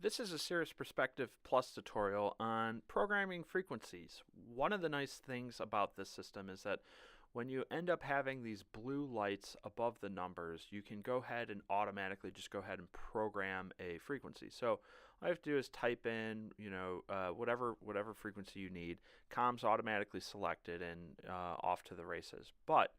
This is a Cirrus Perspective Plus tutorial on programming frequencies. One of the nice things about this system is that when you end up having these blue lights above the numbers, you can go ahead and automatically just go ahead and program a frequency. So all I have to do is type in, whatever frequency you need. Comm's automatically selected and off to the races. But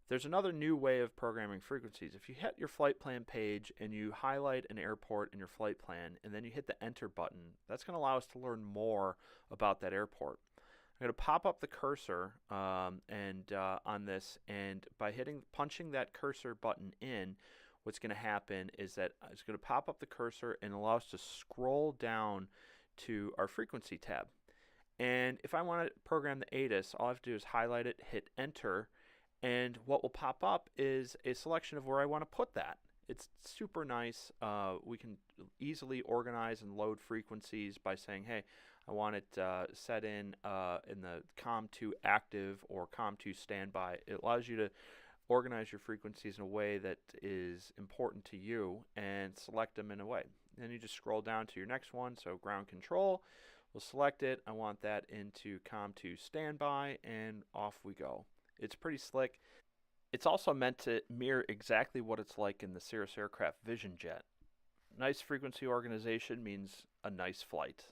there's another new way of programming frequencies. If you hit your flight plan page and you highlight an airport in your flight plan and then you hit the enter button, that's going to allow us to learn more about that airport. I'm going to pop up the cursor on this, and by punching that cursor button in, what's going to happen is that it's going to pop up the cursor and allow us to scroll down to our frequency tab. And if I want to program the ATIS, all I have to do is highlight it, hit enter, and what will pop up is a selection of where I want to put that. It's super nice. We can easily organize and load frequencies by saying, hey, I want it set in the COM2 active or COM2 standby. It allows you to organize your frequencies in a way that is important to you and select them in a way. Then you just scroll down to your next one. So ground control, we'll select it. I want that into COM2 standby, and off we go. It's pretty slick. It's also meant to mirror exactly what it's like in the Cirrus aircraft Vision Jet. Nice frequency organization means a nice flight.